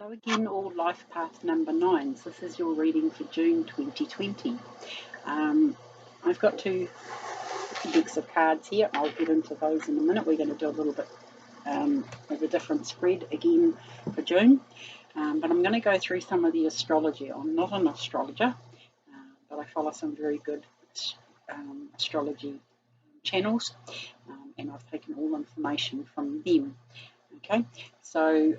Hello again, all life path number 9s. This is your reading for June 2020. I've got two decks of cards here. I'll get into those in a minute. We're going to do a little bit of a different spread again for June. But I'm going to go through some of the astrology. I'm not an astrologer, but I follow some very good astrology channels, and I've taken all information from them. Okay, so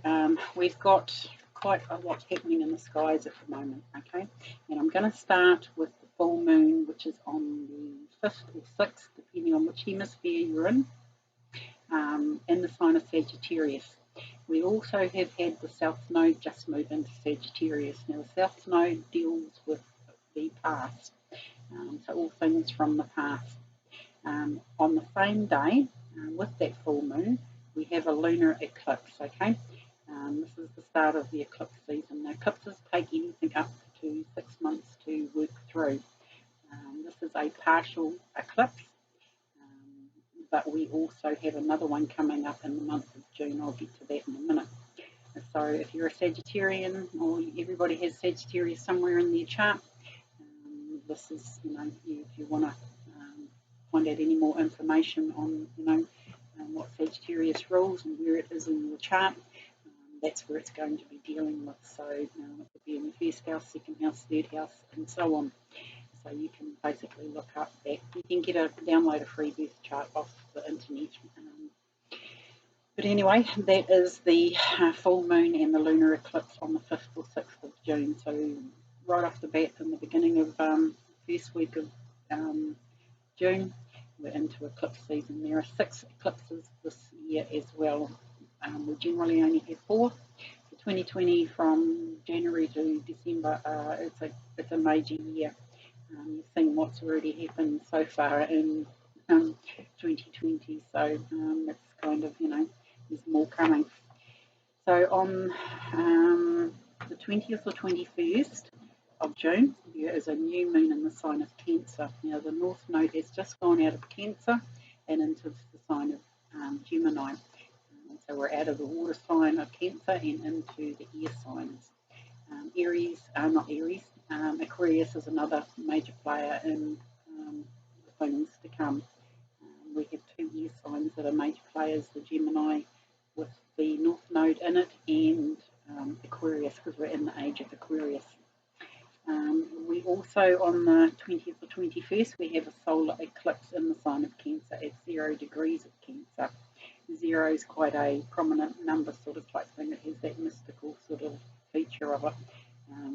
we've got quite a lot happening in the skies at the moment, okay, and I'm going to start with the full moon, which is on the 5th or 6th, depending on which hemisphere you're in the sign of Sagittarius. We also have had the South Node just move into Sagittarius. Now, the South Node deals with the past, so all things from the past. On the same day, with that full moon, we have a lunar eclipse, okay? This is the start of the eclipse season. Now, eclipses take anything up to 6 months to work through. This is a partial eclipse, but we also have another one coming up in the month of June. I'll get to that in a minute. So if you're a Sagittarian, or everybody has Sagittarius somewhere in their chart, this is, if you want to find out any more information on, what Sagittarius rules and where it is in your chart, that's where it's going to be dealing with. So it could be in the first house, second house, third house, and so on. So you can basically look up that. You can download a free birth chart off the internet. But anyway, that is the full moon and the lunar eclipse on the 5th or 6th of June. So right off the bat, in the beginning of first week of June, we're into eclipse season. There are 6 eclipses this year as well. We generally only have 4. For 2020, from January to December, it's a major year. You've seen what's already happened so far in 2020, so it's kind of, there's more coming. So on the 20th or 21st of June, there is a new moon in the sign of Cancer. Now, the North Node has just gone out of Cancer and into the sign of Gemini. So we're out of the water sign of Cancer and into the air signs. Aquarius is another major player in things to come. We have 2 air signs that are major players, the Gemini with the North Node in it, and Aquarius, because we're in the age of Aquarius. We also, on the 20th or 21st, we have a solar eclipse in the sign of Cancer at 0 degrees of Cancer. 0 is quite a prominent number sort of type thing. It has that mystical sort of feature of it.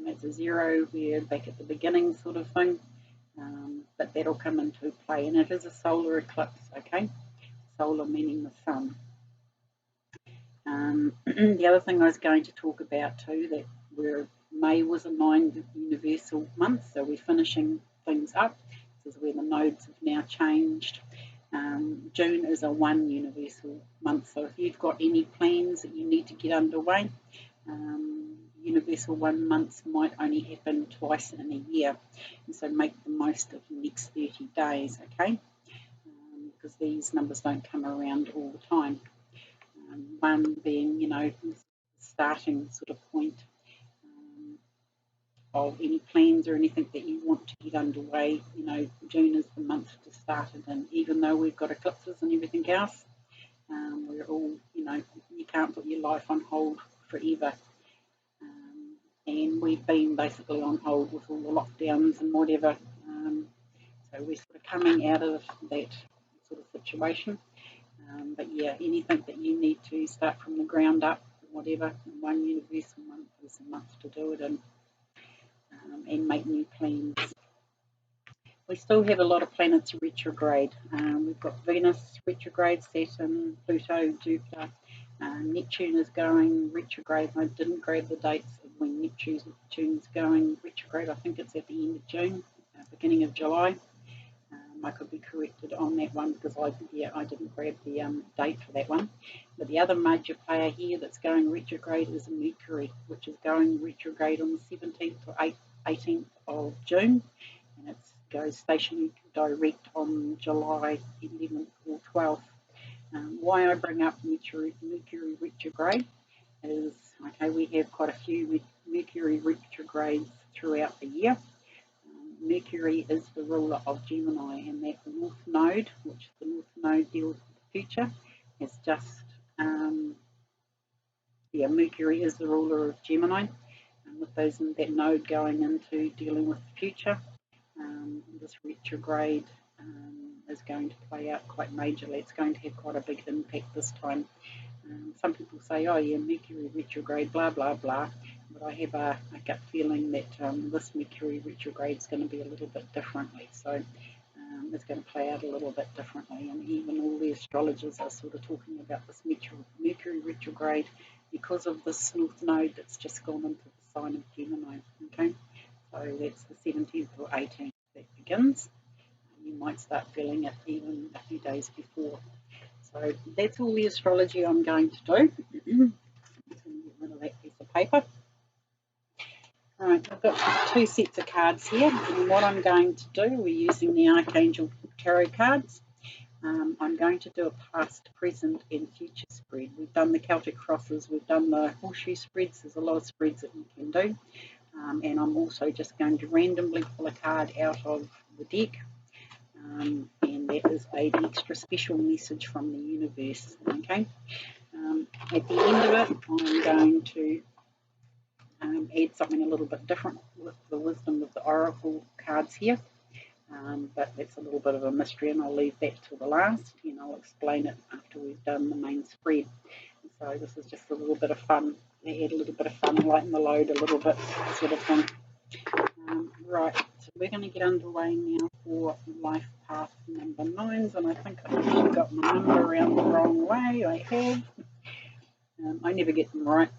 It's a 0, we're back at the beginning sort of thing, but that'll come into play, and it is a solar eclipse, okay? Solar meaning the sun. The other thing I was going to talk about too, that May was a 9 universal month, so we're finishing things up. This is where the nodes have now changed. June is a 1 universal month, so if you've got any plans that you need to get underway, universal 1 months might only happen twice in a year, and so make the most of the next 30 days, okay? Because these numbers don't come around all the time. One being, the starting sort of point of any plans or anything that you want to get underway. June is the month to start it in, even though we've got eclipses and everything else. We're all, you can't put your life on hold forever. And we've been basically on hold with all the lockdowns and whatever. So we're sort of coming out of that sort of situation. But yeah, anything that you need to start from the ground up, whatever, 1 universal month is a month to do it in, and make new plans. We still have a lot of planets retrograde. We've got Venus retrograde, Saturn, Pluto, Jupiter. Neptune is going retrograde. I didn't grab the dates of when Neptune's going retrograde. I think it's at the end of June, beginning of July. I could be corrected on that one because I didn't grab the date for that one. But the other major player here that's going retrograde is Mercury, which is going retrograde on the 17th or 18th of June, and it goes stationary direct on July 11th or 12th. Why I bring up Mercury retrograde is, okay, Okay, we have quite a few Mercury retrogrades throughout the year. Mercury is the ruler of Gemini, and that North Node, which the North Node deals with the future, has just, Mercury is the ruler of Gemini, and with that node going into dealing with the future, this retrograde is going to play out quite majorly. It's going to have quite a big impact this time. Some people say, oh yeah, Mercury retrograde, blah, blah, blah. But I have a gut feeling that this Mercury retrograde is going to be a little bit differently. So it's going to play out a little bit differently. And even all the astrologers are sort of talking about this Mercury retrograde because of this North Node that's just gone into the sign of Gemini. Okay, so that's the 17th or 18th that begins. You might start feeling it even a few days before. So that's all the astrology I'm going to do. I'm just going to get rid of that piece of paper. Alright, I've got 2 sets of cards here, and what I'm going to do, we're using the Archangel Tarot cards. I'm going to do a past, present and future spread. We've done the Celtic crosses, we've done the horseshoe spreads, there's a lot of spreads that you can do. And I'm also just going to randomly pull a card out of the deck. And that is an extra special message from the universe. Okay. At the end of it, I'm going to add something a little bit different with the wisdom of the oracle cards here. But that's a little bit of a mystery, and I'll leave that till the last, and I'll explain it after we've done the main spread. So this is just a little bit of fun. Add a little bit of fun, lighten the load a little bit, sort of thing. Right, so we're going to get underway now for life path number 9s, and I think I've actually got my number around the wrong way. I have. I never get them right.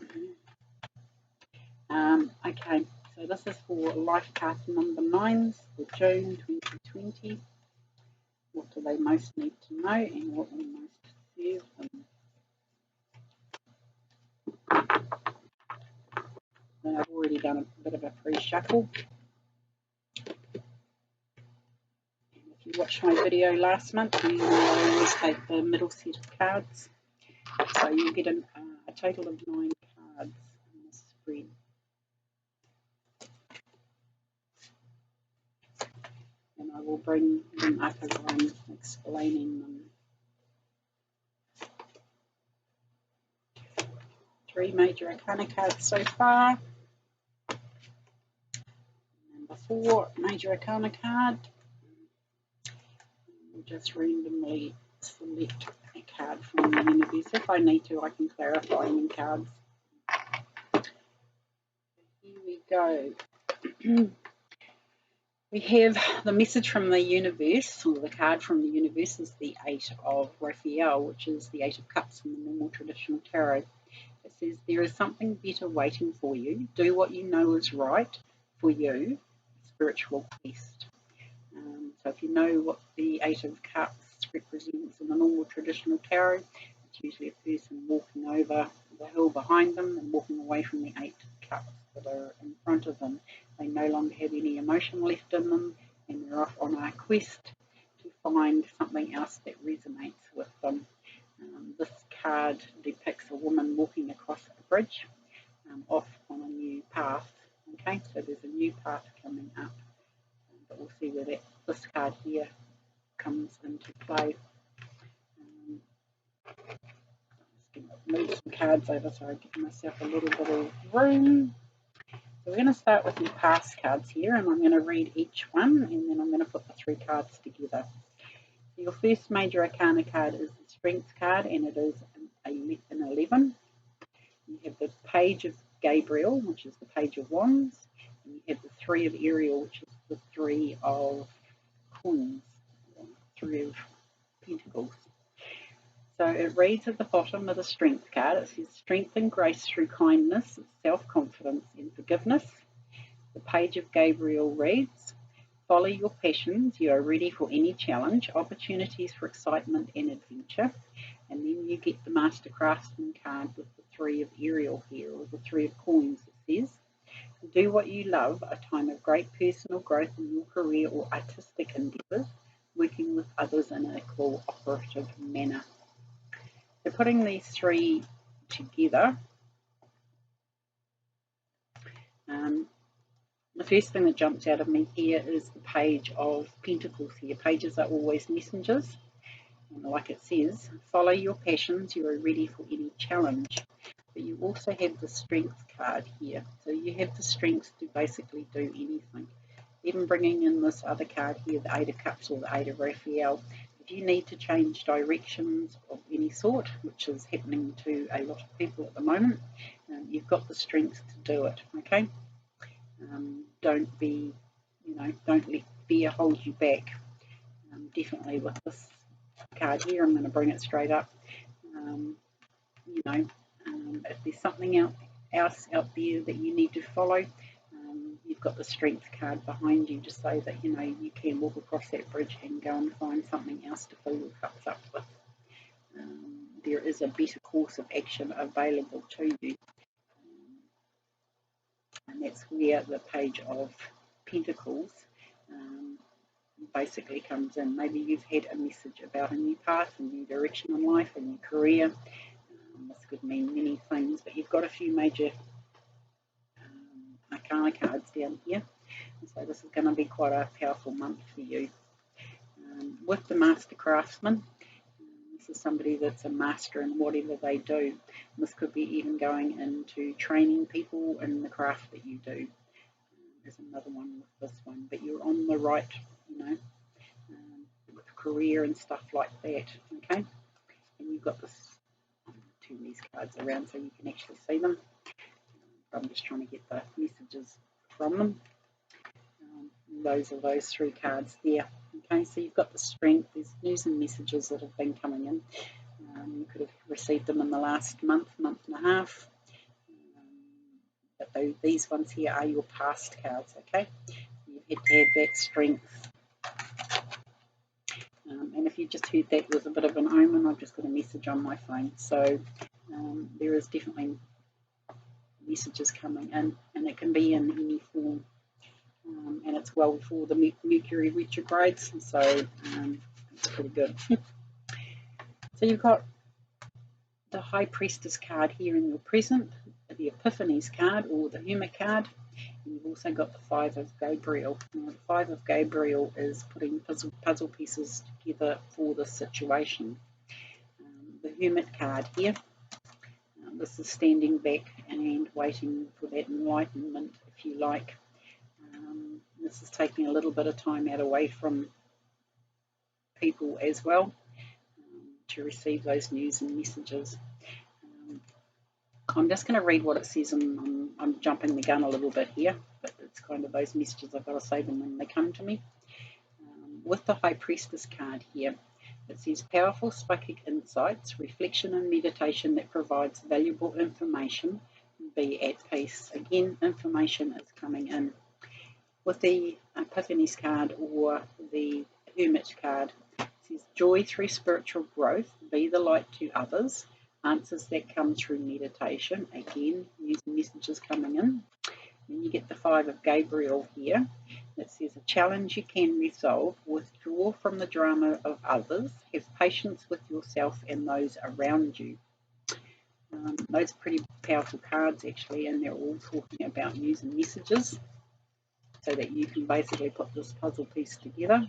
Okay, so this is for life path number 9s for June 2020. What do they most need to know, and what will most serve them? And I've already done a bit of a pre-shuffle. If you watched my video last month, you know I always take the middle set of cards. So you get a total of 9 cards in this spread. And I will bring them up as I'm explaining them. 3 major arcana cards so far. Number 4 major arcana card. We'll just randomly select a card from the universe. If I need to, I can clarify any cards. Here we go. We have the message from the universe, or the card from the universe is the 8 of Raphael, which is the 8 of Cups in the normal traditional tarot. It says, there is something better waiting for you. Do what you know is right for you. Spiritual quest. So if you know what the 8 of Cups represents in the normal traditional tarot, it's usually a person walking over the hill behind them and walking away from the 8 cups that are in front of them. They no longer have any emotion left in them, and they're off on a quest to find something else that resonates with them. This card depicts a woman walking across a bridge off on a new path. Okay, so there's a new path coming up, but we'll see where this card here comes into play. Move some cards over so I give myself a little bit of room. So we're going to start with the past cards here, and I'm going to read each one, and then I'm going to put the 3 cards together. So your first major arcana card is the Strength card, and it is an 11. You have the Page of Gabriel, which is the Page of Wands, and you have the 3 of Ariel, which is the 3 of Coins, 3 of Pentacles. So it reads at the bottom of the Strength card, it says, strength and grace through kindness, self-confidence and forgiveness. The Page of Gabriel reads, follow your passions, you are ready for any challenge, opportunities for excitement and adventure. And then you get the Master Craftsman card with the 3 of Ariel here, or the 3 of Coins. It says, do what you love, a time of great personal growth in your career or artistic endeavours, working with others in a cooperative manner. So putting these 3 together, The first thing that jumps out of me here is the Page of Pentacles here. Pages are always messengers. And like it says, follow your passions, you are ready for any challenge. But you also have the Strength card here. So you have the strength to basically do anything. Even bringing in this other card here, the Eight of Cups or the Eight of Raphael. If you need to change directions of any sort, which is happening to a lot of people at the moment, you've got the strength to do it, okay? Don't let fear hold you back. Definitely with this card here, I'm going to bring it straight up. If there's something else out there that you need to follow, you've got the Strength card behind you to say that you can walk across that bridge and go and find something else to fill your cups up with. There is a better course of action available to you, and that's where the Page of Pentacles basically comes in. Maybe you've had a message about a new path, a new direction in life, a new career. This could mean many things, but you've got a few major Arcana cards down here, and so this is going to be quite a powerful month for you. With the Master Craftsman, this is somebody that's a master in whatever they do. This could be even going into training people in the craft that you do. There's another one with this one, but you're on the right, with career and stuff like that, okay? And you've got this, I'm going to turn these cards around so you can actually see them. I'm just trying to get the messages from them. Those are those three cards there. Okay, so you've got the Strength. There's news and messages that have been coming in. You could have received them in the last month and a half. But these ones here are your past cards, okay? You had to have that Strength. And if you just heard that was a bit of an omen, I've just got a message on my phone. So there is definitely messages coming in, and it can be in any form. And it's well before the Mercury retrogrades, so it's pretty good. So you've got the High Priestess card here in your present, the Epiphanies card or the Hermit card, and you've also got the Five of Gabriel. Now, the Five of Gabriel is putting puzzle pieces together for the situation. The Hermit card here, this is standing back and waiting for that enlightenment, if you like. This is taking a little bit of time out away from people as well to receive those news and messages. I'm just going to read what it says, and I'm jumping the gun a little bit here, but it's kind of those messages I've got to say them when they come to me. With the High Priestess card here, it says powerful psychic insights, reflection and meditation that provides valuable information. Be at peace. Again, information is coming in. With the Epiphanies card or the Hermit card, it says joy through spiritual growth, be the light to others, answers that come through meditation. Again, news and messages coming in. Then you get the Five of Gabriel here. It says a challenge you can resolve, withdraw from the drama of others, have patience with yourself and those around you. Those are pretty powerful cards actually, and they're all talking about news and messages, so that you can basically put this puzzle piece together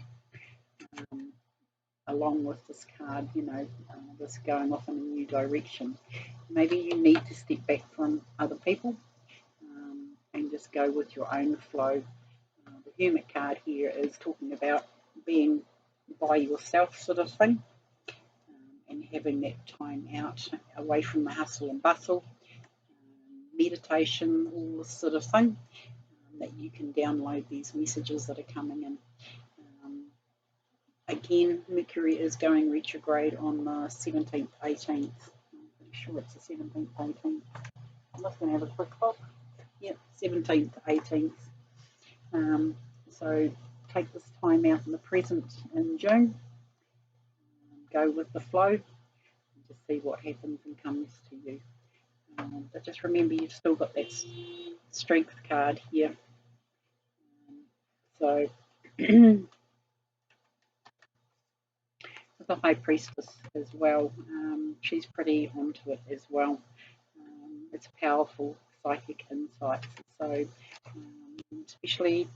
along with this card, this going off in a new direction. Maybe you need to step back from other people and just go with your own flow. The Hermit card here is talking about being by yourself sort of thing, and having that time out away from the hustle and bustle, meditation, all this sort of thing. That you can download these messages that are coming in. Again, Mercury is going retrograde on the 17th, 18th. I'm pretty sure it's the 17th, 18th. I'm just going to have a quick look. Yep, 17th, 18th. So take this time out in the present in June. Go with the flow and just see what happens and comes to you. But just remember, you've still got that Strength card here. So with the High Priestess as well, she's pretty onto it as well. It's powerful. psychic insights. So especially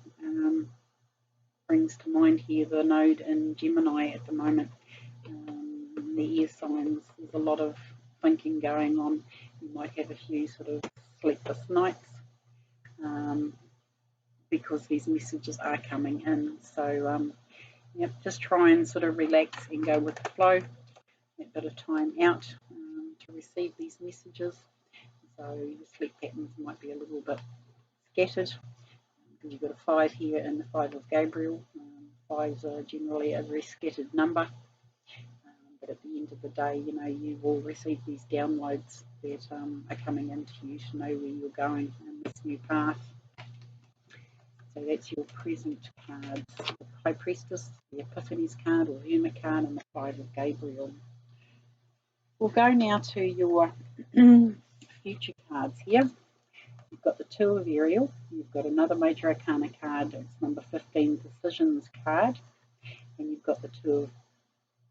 brings to mind here the node in Gemini at the moment. The air signs, there's a lot of thinking going on. You might have a few sort of sleepless nights because these messages are coming in. So yep, just try and sort of relax and go with the flow. A bit of time out to receive these messages. So your sleep patterns might be a little bit scattered because you've got a 5 here and the 5 of Gabriel. Fives are generally a very scattered number. But at the end of the day, you know, you will receive these downloads that are coming into you to know where you're going in this new path. So that's your present cards. The High Priestess, the Epiphanies card or Hermit card, and the 5 of Gabriel. We'll go now to your future cards here. You've got the 2 of Ariel. You've got another Major Arcana card. It's number 15, Decisions card. And you've got the 2 of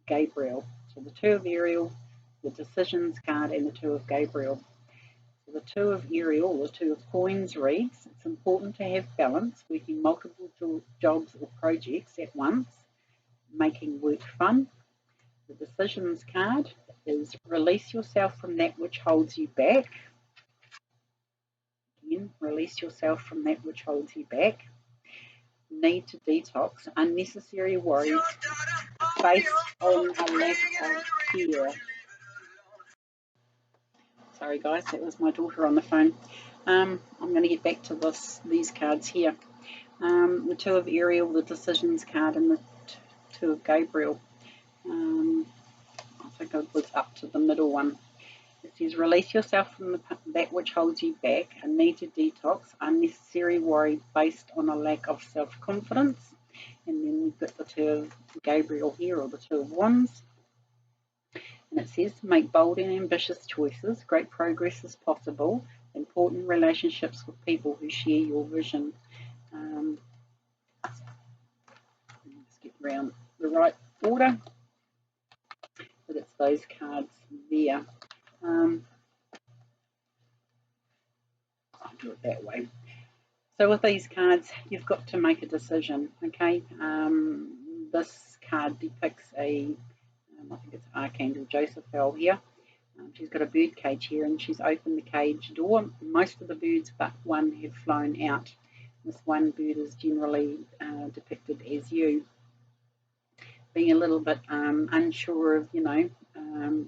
Gabriel. So the 2 of Ariel, the Decisions card, and the 2 of Gabriel. So the 2 of Ariel, the 2 of Coins reads, it's important to have balance, working multiple jobs or projects at once, making work fun. The Decisions card is release yourself from that which holds you back. Again, release yourself from that which holds you back. Need to detox unnecessary worries based on a lack of fear. Sorry guys, that was my daughter on the phone. I'm going to get back to these cards here. The 2 of Ariel, the Decisions card, and the 2 of Gabriel. I think it was up to the middle one. It says, release yourself from that which holds you back and need to detox unnecessary worry based on a lack of self-confidence. And then we've got the 2 of Gabriel here, or the 2 of Wands. And it says, make bold and ambitious choices. Great progress is possible. Important relationships with people who share your vision. Let's get around the right order. But it's those cards there. I'll do it that way. So with these cards, you've got to make a decision, okay? This card depicts I think it's Archangel Josephel here. She's got a bird cage here and she's opened the cage door. Most of the birds but one have flown out. This one bird is generally depicted as you. Being a little bit unsure of,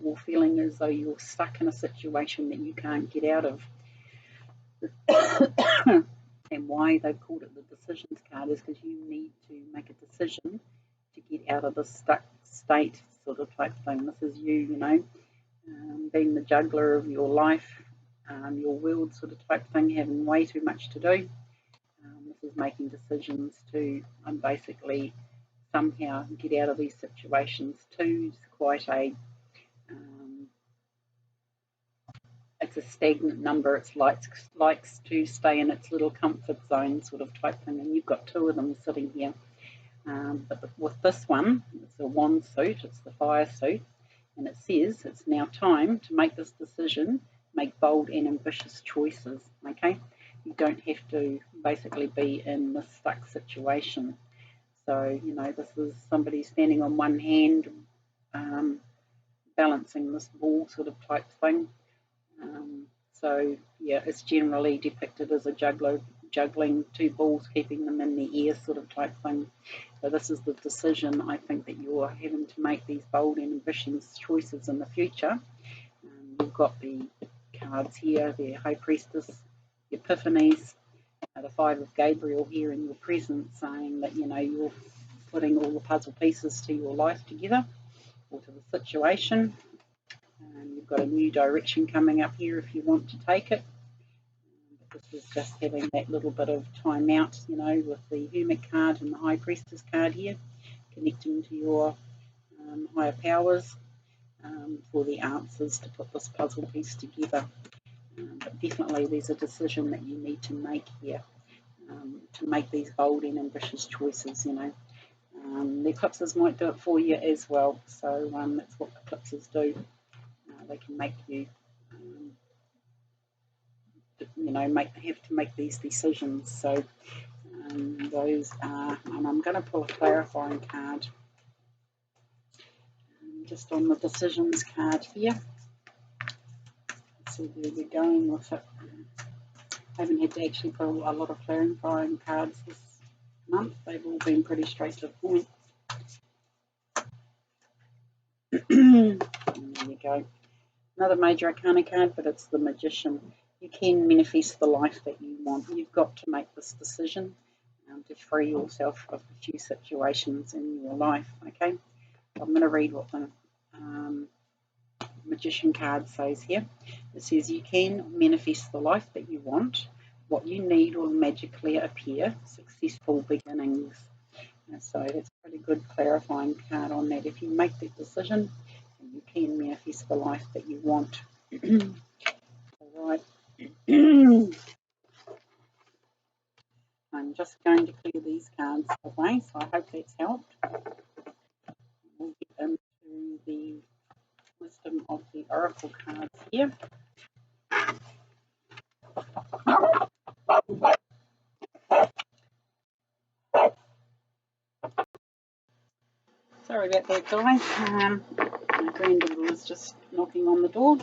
or feeling as though you're stuck in a situation that you can't get out of. And why they've called it the Decisions card is because you need to make a decision to get out of the stuck state sort of type thing. This is you, being the juggler of your life, your world sort of type thing, having way too much to do. This is making decisions to basically somehow get out of these situations. 2 is quite it's a stagnant number. It likes to stay in its little comfort zone sort of type thing, and you've got 2 of them sitting here. But with this one, it's a wand suit, it's the fire suit, and it says it's now time to make this decision, make bold and ambitious choices, okay? You don't have to basically be in this stuck situation. So, this is somebody standing on one hand, balancing this ball sort of type thing. So, yeah, it's generally depicted as a juggler juggling 2 balls, keeping them in the air sort of type thing. So this is the decision, I think, that you're having to make these bold and ambitious choices in the future. You've got the cards here, the High Priestess, the Epiphanies, the 5 of Gabriel here in your present, saying that, you're putting all the puzzle pieces to your life together or to the situation. You've got a new direction coming up here if you want to take it. But this is just having that little bit of time out, with the Hermit card and the High Priestess card here, connecting to your higher powers for the answers to put this puzzle piece together. But definitely there's a decision that you need to make here to make these bold and ambitious choices, The eclipses might do it for you as well. So that's what eclipses do. They can make you you know, have to make these decisions. So those are, and I'm going to pull a clarifying card just on the decisions card here. Let's see where we're going with it. I haven't had to actually pull a lot of clarifying cards this month. They've all been pretty straight to the point. There you go. Another major arcana card, but it's the Magician. You can manifest the life that you want. You've got to make this decision to free yourself of a few situations in your life. Okay, I'm going to read what the Magician card says here. It says you can manifest the life that you want. What you need will magically appear. Successful beginnings. So that's a pretty good clarifying card on that. If you make that decision, you can manifest the life that you want. All right. I'm just going to clear these cards away, so I hope that's helped. We'll get into the wisdom of the oracle cards here. Sorry about that, guys. My granddaughter was just knocking on the door.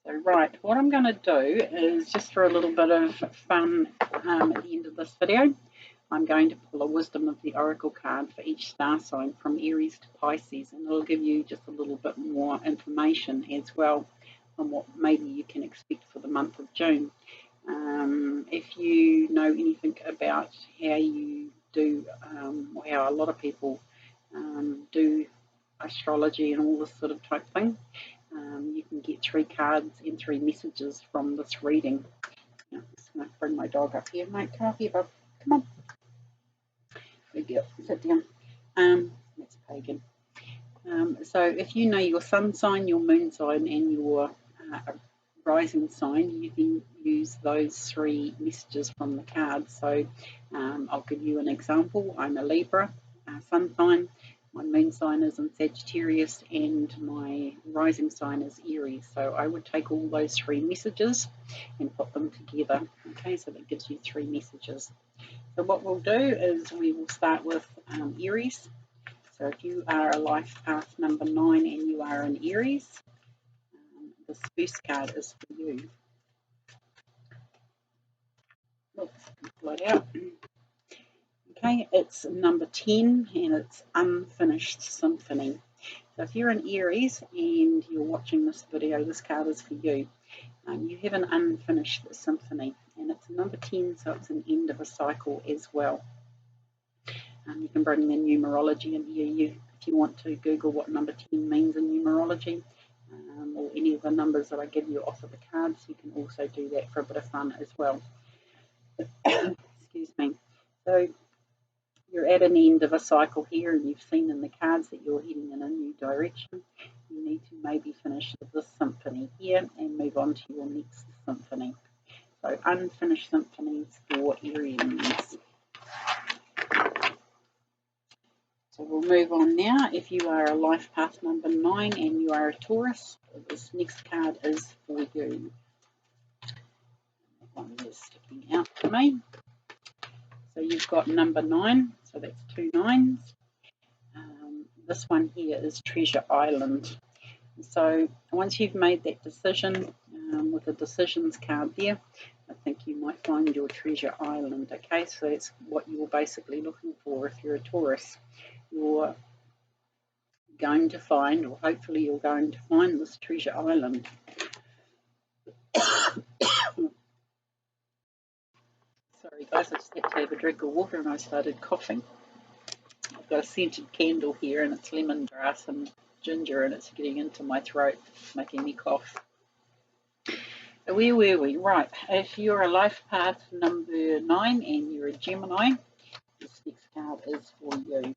So, right, what I'm going to do is, just for a little bit of fun at the end of this video, I'm going to pull a wisdom of the oracle card for each star sign from Aries to Pisces, and it'll give you just a little bit more information as well on what maybe you can expect for the month of June. If you know anything about how you do, how a lot of people do astrology and all this sort of type thing, you can get 3 cards and 3 messages from this reading. Now, I'm just going to bring my dog up here, mate. Come up here, bub. Come on. Good girl. Sit down. That's Pagan. So if you know your sun sign, your moon sign, and your rising sign, you can use those 3 messages from the cards. So I'll give you an example. I'm a Libra sun sign. My moon sign is in Sagittarius and my rising sign is Aries. So I would take all those 3 messages and put them together. Okay, so that gives you 3 messages. So what we'll do is we will start with Aries. So if you are a life path number 9 and you are an Aries, this first card is for you. Oops, pull it out. Okay, it's number 10 and it's Unfinished Symphony. So if you're an Aries and you're watching this video, this card is for you. You have an unfinished symphony, and it's number 10, so it's an end of a cycle as well. You can bring the numerology in here if you want to Google what number 10 means in numerology, or any of the numbers that I give you off of the cards. You can also do that for a bit of fun as well. Excuse me. So you're at an end of a cycle here, and you've seen in the cards that you're heading in a new direction. You need to maybe finish this symphony here and move on to your next symphony. So unfinished symphonies for Aries. So we'll move on now. If you are a life path number 9 and you are a Taurus, this next card is for you. That one is sticking out to me. So you've got number 9, so that's 2 9s. This one here is Treasure Island. So once you've made that decision with the decisions card there, I think you might find your treasure island. Okay, so that's what you're basically looking for if you're a Taurus. You're going to find, or hopefully you're going to find, this treasure island. Sorry guys, I just had to have a drink of water and I started coughing. I've got a scented candle here and it's lemongrass and ginger and it's getting into my throat, making me cough. So where were we? Right, if you're a life path number 9 and you're a Gemini, this next card is for you.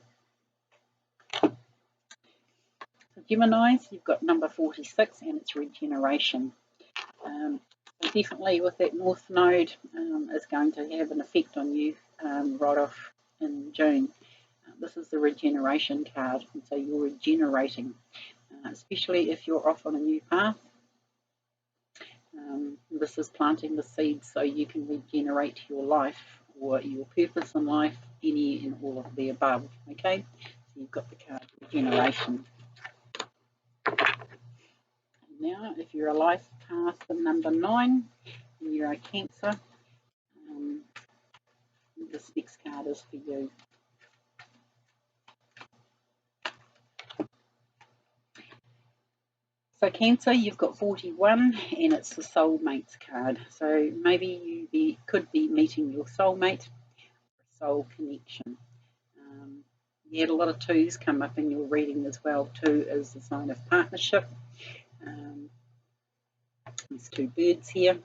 For Geminis, you've got number 46 and it's regeneration. So definitely with that North Node is going to have an effect on you right off in June. This is the regeneration card, and so you're regenerating. especially if you're off on a new path. This is planting the seeds so you can regenerate your life or your purpose in life, any and all of the above. Okay, so you've got the card regeneration. Now, if you're a life path number 9 and you're a Cancer, this next card is for you. So Cancer, you've got 41 and it's the soulmates card. So maybe you could be meeting your soulmate, soul connection. You had a lot of 2s come up in your reading as well. 2 is the sign of partnership. There's 2 birds here.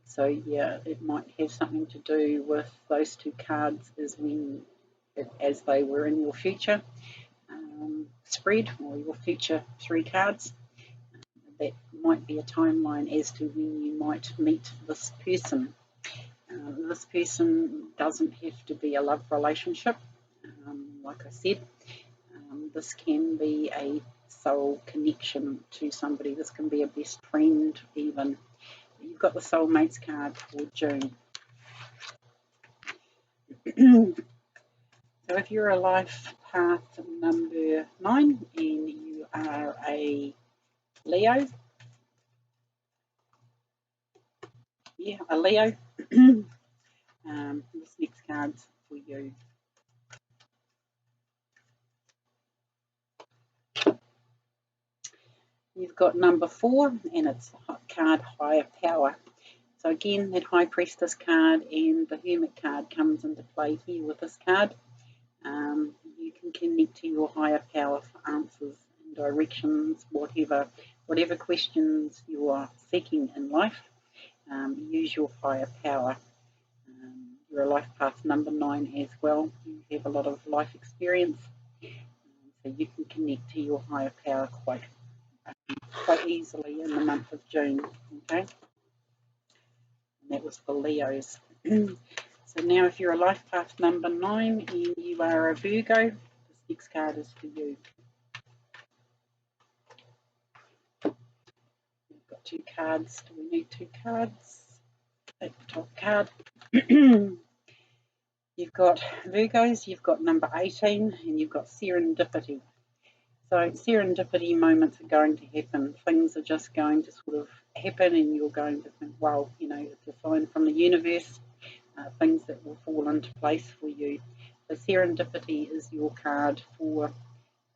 So yeah, it might have something to do with those 2 cards as they were in your future spread or your future 3 cards. That might be a timeline as to when you might meet this person. This person doesn't have to be a love relationship. Like I said, this can be a soul connection to somebody. This can be a best friend even. You've got the soulmates card for June. So if you're a life path number 9 and you are a Leo, this next card's for you. You've got number 4 and it's the card Higher Power. So again, that High Priestess card and the Hermit card comes into play here with this card. You can connect to your higher power for answers and directions, whatever questions you are seeking in life. Use your higher power. You're a life path number 9 as well. You have a lot of life experience, so you can connect to your higher power quite easily in the month of June. Okay, and that was for Leos. So now if you're a life path number 9 and you are a Virgo, this next card is for you. We've got 2 cards. Do we need 2 cards? At the top card. You've got Virgos, you've got number 18 and you've got serendipity. So serendipity moments are going to happen. Things are just going to sort of happen and you're going to think, well, it's a sign from the universe. Things that will fall into place for you. So serendipity is your card for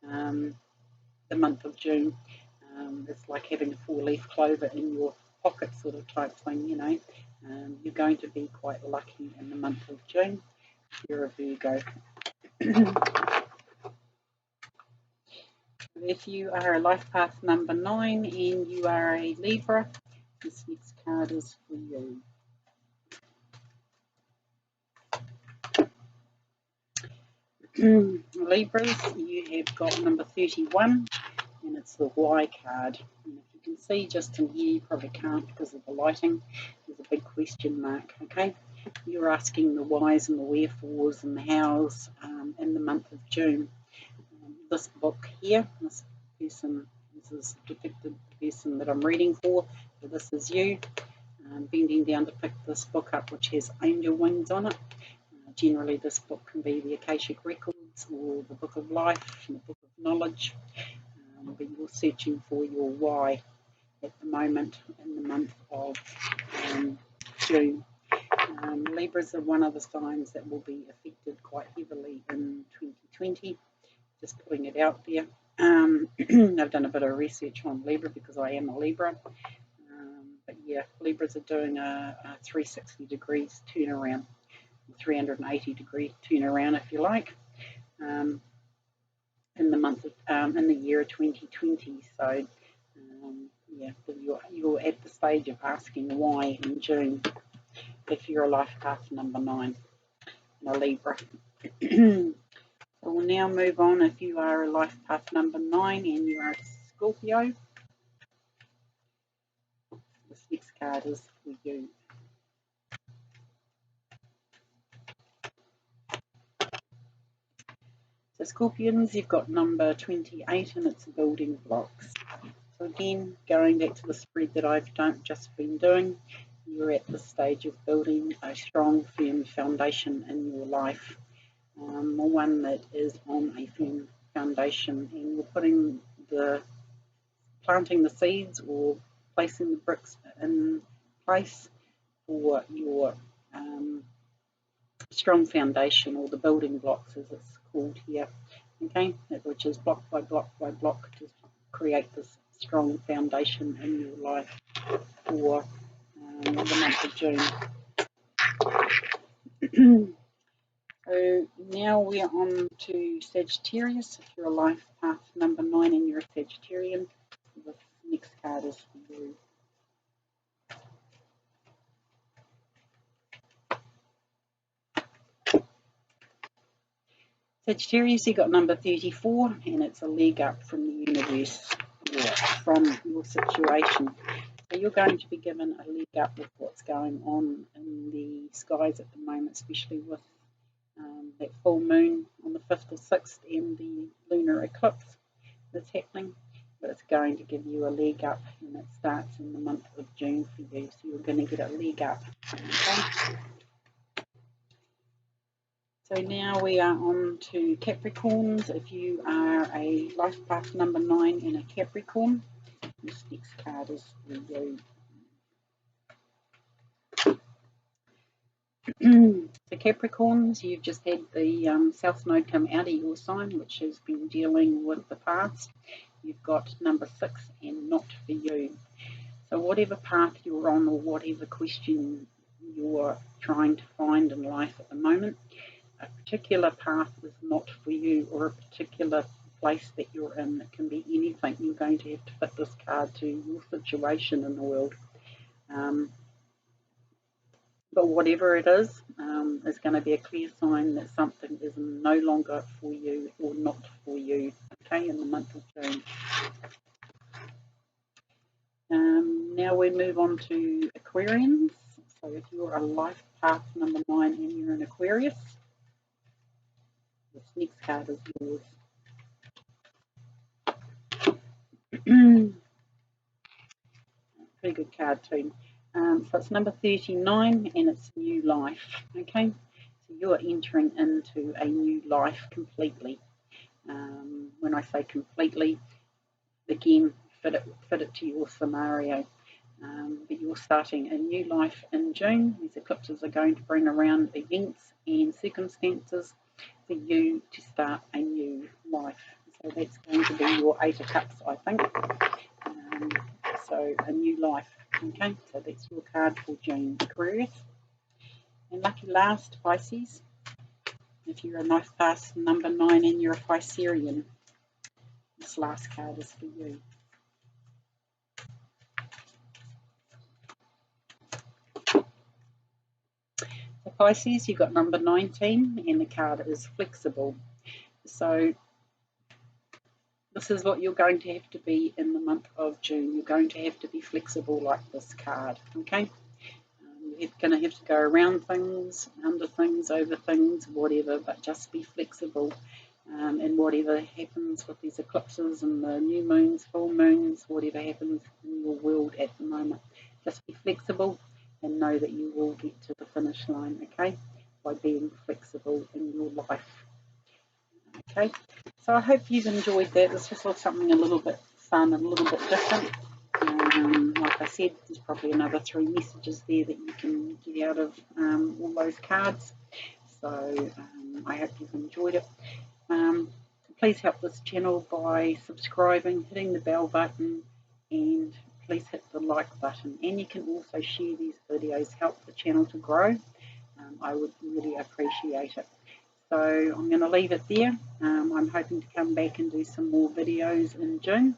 the month of June. It's like having a 4-leaf clover in your pocket sort of type thing, you're going to be quite lucky in the month of June if you're a Virgo. If you are a life path number 9 and you are a Libra, this next card is for you. Libras, you have got number 31 and it's the Y card. And if you can see just in here, you probably can't because of the lighting, there's a big question mark. Okay, you're asking the whys and the wherefores and the hows in the month of June. This book here, this is depicted the person that I'm reading for, so this is you. Bending down to pick this book up, which has angel wings on it. Generally, this book can be the Akashic Records or the Book of Life and the Book of Knowledge, but you're searching for your why at the moment in the month of June. Libras are one of the signs that will be affected quite heavily in 2020. Just putting it out there. I've done a bit of research on Libra because I am a Libra. But yeah, Libras are doing a 360 degrees turnaround, 380 degree turnaround if you like, in the year 2020. So yeah, you're at the stage of asking why in June if you're a life path number 9 and a Libra. So we'll now move on if you are a life path number 9 and you are a Scorpio. This next card is for you. So For Scorpions, you've got number 28 and it's building blocks. So again, going back to the spread that I've just been doing, you're at the stage of building a strong, firm foundation in your life, one that is on a firm foundation, and you're planting the seeds or placing the bricks in place for your strong foundation, or the building blocks as it's called here, okay, which is block by block by block to create this strong foundation in your life for the month of June. So now we're on to Sagittarius. If you're a life path number 9 and you're a Sagittarian, the next card is for you. Sagittarius, you got number 34, and it's a leg up from the universe, or from your situation. So you're going to be given a leg up with what's going on in the skies at the moment, especially with that full moon on the 5th or 6th and the lunar eclipse that's happening. But it's going to give you a leg up, and it starts in the month of June for you. So you're going to get a leg up. Okay? So now we are on to Capricorns. If you are a life path number 9 and a Capricorn, this next card is for you. For Capricorns, you've just had the South Node come out of your sign, which has been dealing with the past. You've got number 6 and not for you. So whatever path you're on, or whatever question you're trying to find in life at the moment, a particular path is not for you, or a particular place that you're in. It can be anything. You're going to have to fit this card to your situation in the world. But whatever it is going to be a clear sign that something is no longer for you, or not for you, okay, in the month of June. Now we move on to Aquarians. So if you're a life path number 9 and you're an Aquarius, this next card is yours. Pretty good card too. So it's number 39 and it's new life. Okay, so you're entering into a new life completely. When I say completely, again, fit it to your scenario. But you're starting a new life in June. These eclipses are going to bring around events and circumstances for you to start a new life. So that's going to be your 8 of Cups, I think. So a new life. Okay, so that's your card for June, Aquarius. And lucky last, Pisces. If you're a life path number 9 and you're a Piscean, this last card is for you. For Pisces, you've got number 19 and the card is flexible. So this is what you're going to have to be in the month of June. You're going to have to be flexible like this card, okay? You're going to have to go around things, under things, over things, whatever, but just be flexible. And whatever happens with these eclipses and the new moons, full moons, whatever happens in your world at the moment, just be flexible and know that you will get to the finish line, okay, by being flexible in your life. Okay, so I hope you've enjoyed that. This just was something a little bit fun and a little bit different. Like I said, there's probably another 3 messages there that you can get out of all those cards. So I hope you've enjoyed it. Please help this channel by subscribing, hitting the bell button, and please hit the like button. And you can also share these videos, help the channel to grow. I would really appreciate it. So I'm going to leave it there. I'm hoping to come back and do some more videos in June.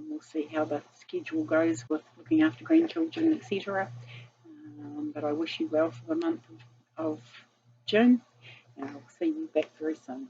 We'll see how the schedule goes with looking after grandchildren, etc. But I wish you well for the month of June, and I'll see you back very soon.